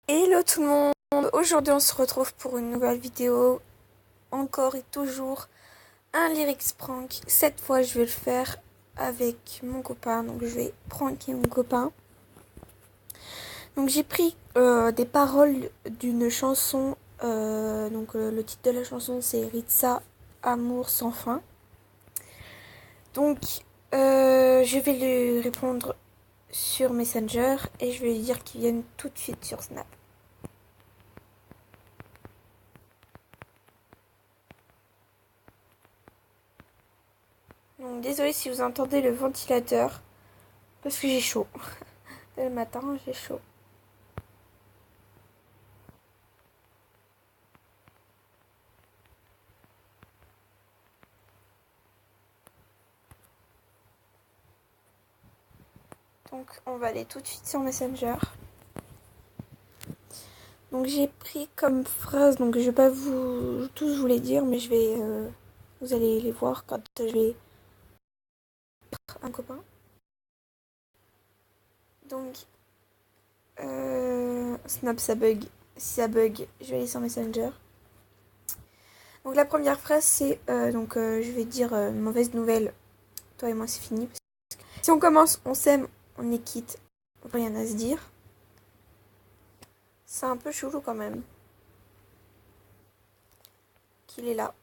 Hello tout le monde, aujourd'hui on se retrouve pour une nouvelle vidéo, encore et toujours un lyrics prank. Cette fois je vais le faire avec mon copain, donc je vais pranker mon copain. Donc j'ai pris des paroles d'une chanson, le titre de la chanson c'est Ritza, Amour sans fin. Donc je vais lui répondre sur Messenger et je vais lui dire qu'il vienne tout de suite sur Snap. Donc désolé si vous entendez le ventilateur, parce que j'ai chaud. Dès le matin, j'ai chaud. Donc on va aller tout de suite sur Messenger. Donc j'ai pris comme phrase, donc je vais pas vous tous vous les dire, mais je vais, vous allez les voir quand je vais un copain. Donc Snap ça bug, si ça bug, je vais aller sur Messenger. Donc la première phrase c'est je vais dire mauvaise nouvelle, toi et moi c'est fini. Si on commence, on s'aime, on est quitte, rien à se dire. C'est un peu chelou quand même qu'il est là.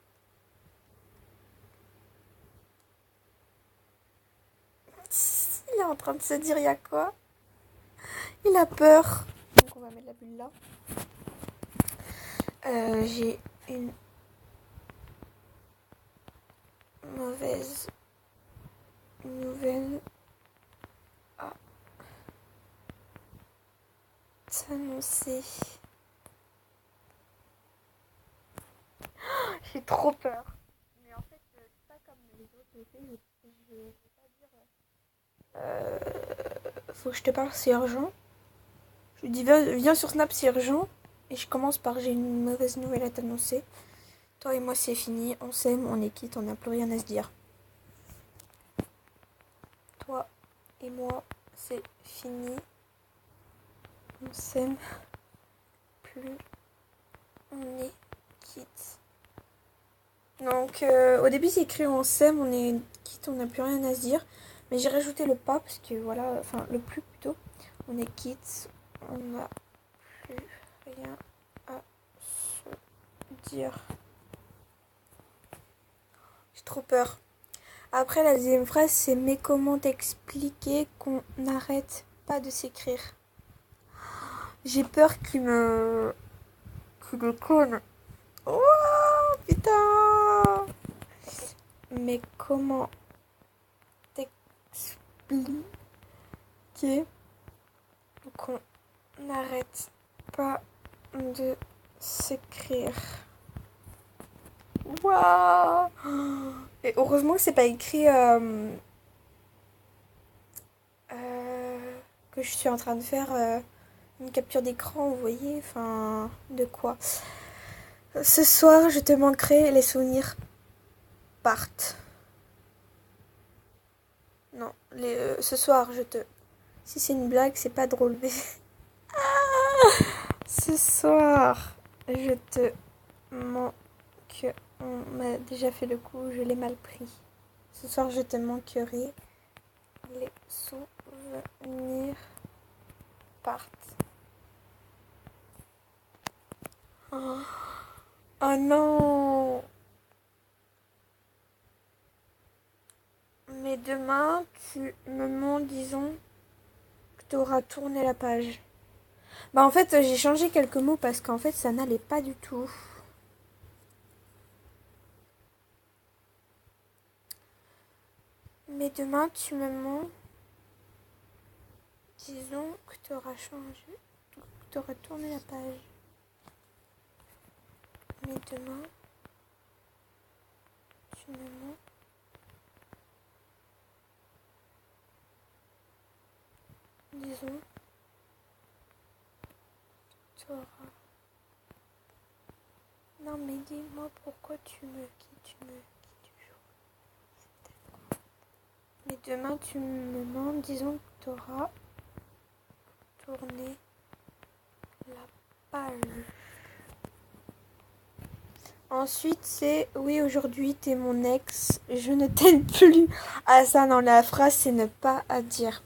Il est en train de se dire il y a quoi. Il a peur. Donc on va mettre la bulle là. J'ai une mauvaise nouvelle à t'annoncer. J'ai trop peur. Mais en fait, c'est pas comme les autres le fait. Je vais pas dire. Faut que je te parle, c'est urgent. Je lui dis viens sur Snap, c'est urgent. Et je commence par j'ai une mauvaise nouvelle à t'annoncer. Toi et moi, c'est fini. On s'aime, on est quitte, on n'a plus rien à se dire. Toi et moi, c'est fini. On s'aime plus. On est quitte. Donc, au début, c'est écrit on s'aime, on est quitte, on n'a plus rien à se dire. Mais j'ai rajouté le pas parce que voilà, enfin, le plus plutôt. On est quitte, on n'a plus rien à se dire. J'ai trop peur. Après, la deuxième phrase, c'est mais comment t'expliquer qu'on n'arrête pas de s'écrire. J'ai peur qu'il déconne. Oh putain. Mais comment t'expliquer qu'on n'arrête pas de s'écrire? Waouh. Et heureusement que c'est pas écrit que je suis en train de faire une capture d'écran, vous voyez, enfin, de quoi. Ce soir, je te manquerai, les souvenirs partent. Non, ce soir, je te... Si c'est une blague, c'est pas drôle, mais... Ce soir, je te manque... On m'a déjà fait le coup, je l'ai mal pris. Ce soir, je te manquerai, les souvenirs partent. Oh, oh non. Mais demain, tu me mens, disons que tu auras tourné la page. Bah en fait, j'ai changé quelques mots parce qu'en fait, ça n'allait pas du tout. Mais demain, tu me mens, disons que tu auras changé, que tu auras tourné la page. Mais demain, tu me mens, disons que tu auras... Non mais dis-moi pourquoi tu me quittes toujours. Mais demain, tu me mens, disons que tu auras tourné la page. page. Ensuite, c'est oui, aujourd'hui, t'es mon ex, je ne t'aime plus. Ah, ça, non, la phrase, c'est ne pas à dire.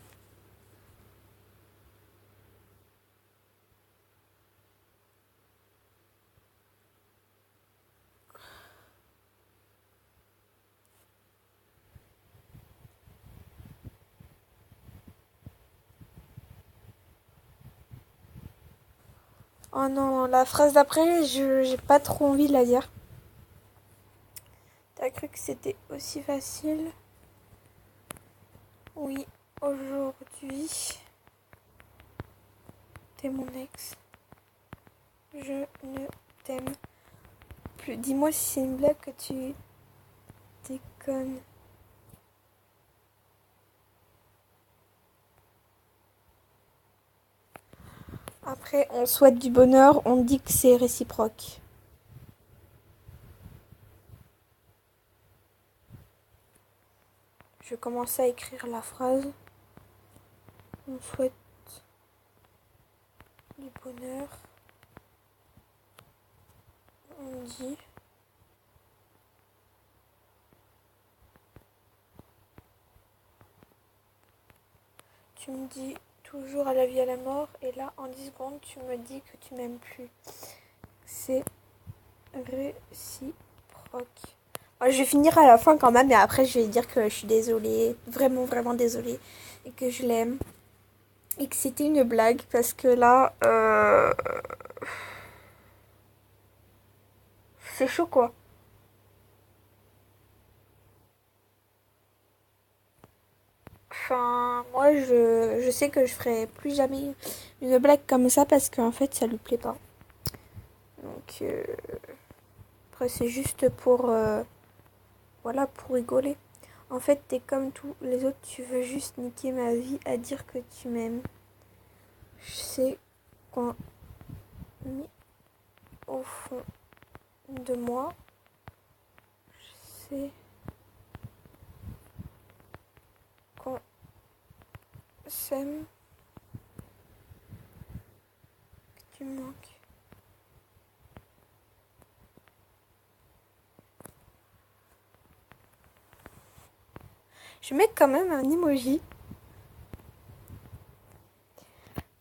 Oh non, la phrase d'après, j'ai pas trop envie de la dire. T'as cru que c'était aussi facile? Oui, aujourd'hui, t'es mon ex. Je ne t'aime plus. Dis-moi si c'est une blague que tu déconnes. Après, on souhaite du bonheur, on dit que c'est réciproque. Je commence à écrire la phrase. On souhaite du bonheur. On dit. Tu me dis toujours à la vie à la mort. Et là, en 10 secondes, tu me dis que tu m'aimes plus. C'est réciproque. Moi, je vais finir à la fin quand même. Et après, je vais dire que je suis désolée. Vraiment, vraiment désolée. Et que je l'aime. Et que c'était une blague. Parce que là... c'est chaud quoi. Enfin, moi je sais que je ferai plus jamais une blague comme ça parce qu'en fait ça lui plaît pas. Donc après c'est juste pour voilà pour rigoler. En fait t'es comme tous les autres, tu veux juste niquer ma vie à dire que tu m'aimes. Je sais qu'on est au fond de moi. Je sais qu'on s'aime, que tu me manques. Je mets quand même un emoji.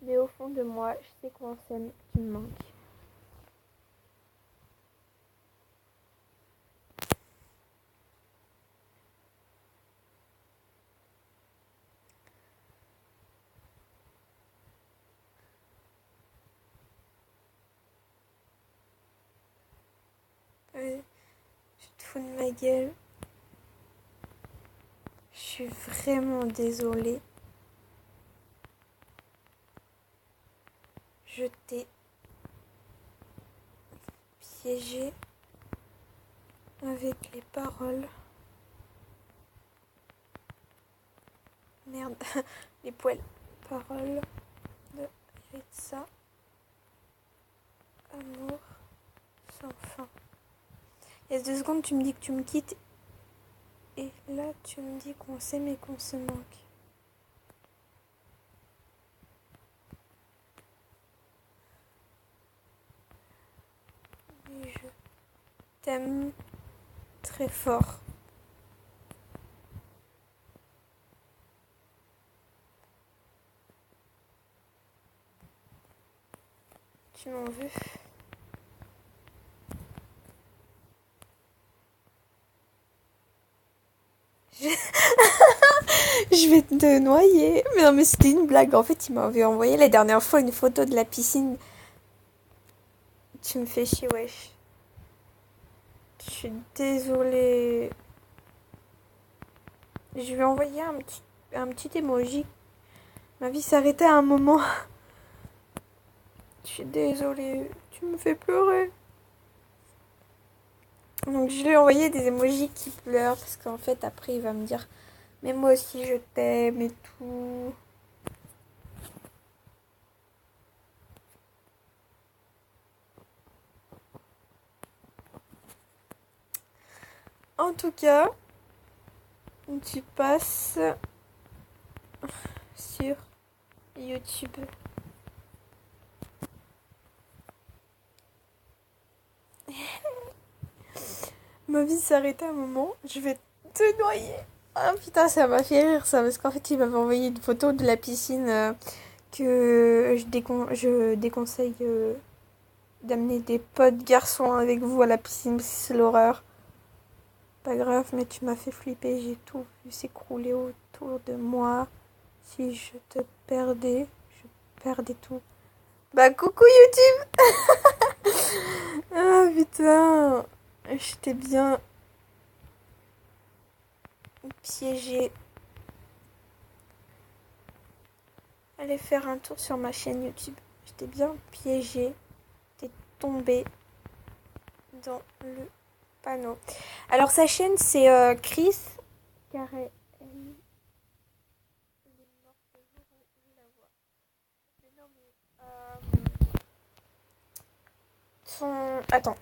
Mais au fond de moi, je sais qu'on s'aime, que tu me manques. Tu te fous de ma gueule. Je suis vraiment désolée. Je t'ai piégé avec les paroles. Merde, les poils. Paroles de Ritza. Amour sans fin. Il y a 2 secondes, tu me dis que tu me quittes. Et là, tu me dis qu'on s'aime et qu'on se manque. Et je t'aime très fort. Tu m'en veux? Je... je vais te noyer. Mais non, mais c'était une blague. En fait, il m'avait envoyé la dernière fois une photo de la piscine. Tu me fais chier, wesh. Je suis désolée. Je vais envoyer un petit emoji. Ma vie s'arrêtait à un moment. Je suis désolée. Tu me fais pleurer. Donc je lui ai envoyé des emojis qui pleurent. Parce qu'en fait, après, il va me dire mais moi aussi, je t'aime et tout. En tout cas, tu passes sur YouTube. Ma vie s'est arrêtée à un moment. Je vais te noyer. Ah putain, ça m'a fait rire ça. Parce qu'en fait, il m'avait envoyé une photo de la piscine que je déconseille d'amener des potes garçons avec vous à la piscine. Parce que c'est l'horreur. Pas grave, mais tu m'as fait flipper. J'ai tout vu s'écrouler autour de moi. Si je te perdais, je perdais tout. Bah coucou YouTube. Ah putain. J'étais bien piégée. Allez faire un tour sur ma chaîne YouTube. J'étais bien piégée. T'es tombée dans le panneau. Alors sa chaîne c'est Chris Carré. Attends,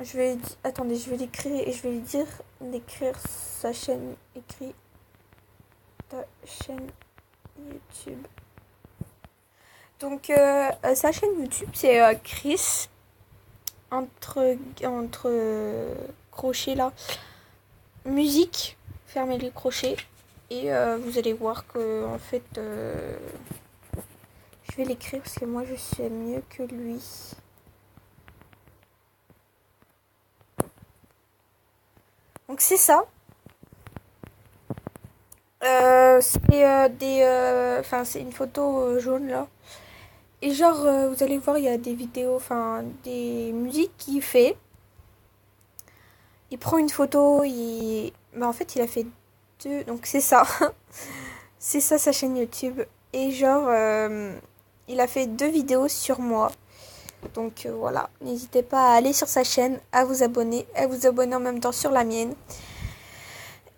attendez, je vais l'écrire et je vais lui dire d'écrire sa chaîne. Écris ta chaîne YouTube. Donc sa chaîne YouTube c'est Chris entre crochets là, musique, fermez les crochets et vous allez voir que en fait je vais l'écrire parce que moi je sais mieux que lui. Donc c'est ça. C'est une photo jaune là. Et genre, vous allez voir, il y a des vidéos, enfin, des musiques qu'il fait. Il prend une photo, bah, en fait, il a fait deux. Donc c'est ça. C'est ça sa chaîne YouTube. Et genre, il a fait 2 vidéos sur moi. Donc voilà, n'hésitez pas à aller sur sa chaîne, à vous abonner en même temps sur la mienne.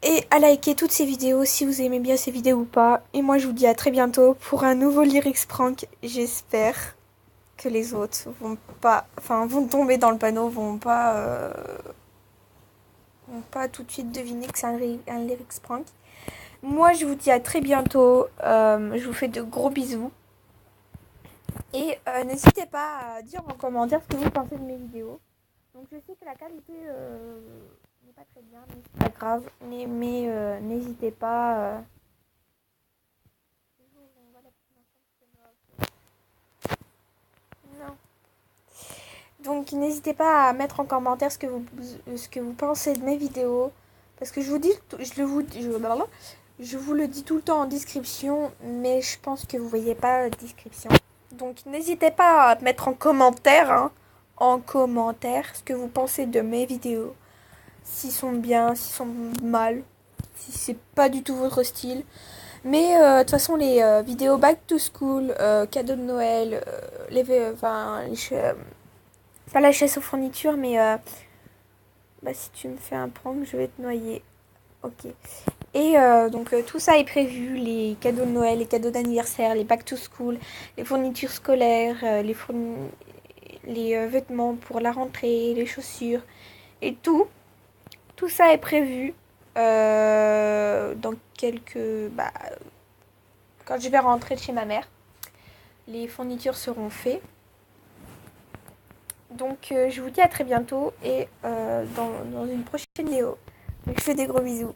Et à liker toutes ces vidéos si vous aimez bien ces vidéos ou pas. Et moi je vous dis à très bientôt pour un nouveau Lyrics Prank. J'espère que les autres vont tomber dans le panneau, vont pas tout de suite deviner que c'est un Lyrics Prank. Moi je vous dis à très bientôt. Je vous fais de gros bisous. Et n'hésitez pas à dire en commentaire ce que vous pensez de mes vidéos. Donc je sais que la qualité n'est pas très bien, mais c'est pas grave. Mais n'hésitez pas. Non. Donc n'hésitez pas à mettre en commentaire ce que vous pensez de mes vidéos. Parce que je vous le dis tout le temps en description, mais je pense que vous voyez pas la description. Donc n'hésitez pas à mettre en commentaire ce que vous pensez de mes vidéos. S'ils sont bien, s'ils sont mal, si c'est pas du tout votre style. Mais de toute façon, les vidéos back to school, cadeaux de Noël, pas la chasse aux fournitures, mais si tu me fais un prank, je vais te noyer. Ok. Et donc tout ça est prévu, les cadeaux de Noël, les cadeaux d'anniversaire, les back to school, les fournitures scolaires, les vêtements pour la rentrée, les chaussures et tout. Tout ça est prévu dans quand je vais rentrer chez ma mère. Les fournitures seront faites. Donc je vous dis à très bientôt et dans une prochaine vidéo. Je fais des gros bisous.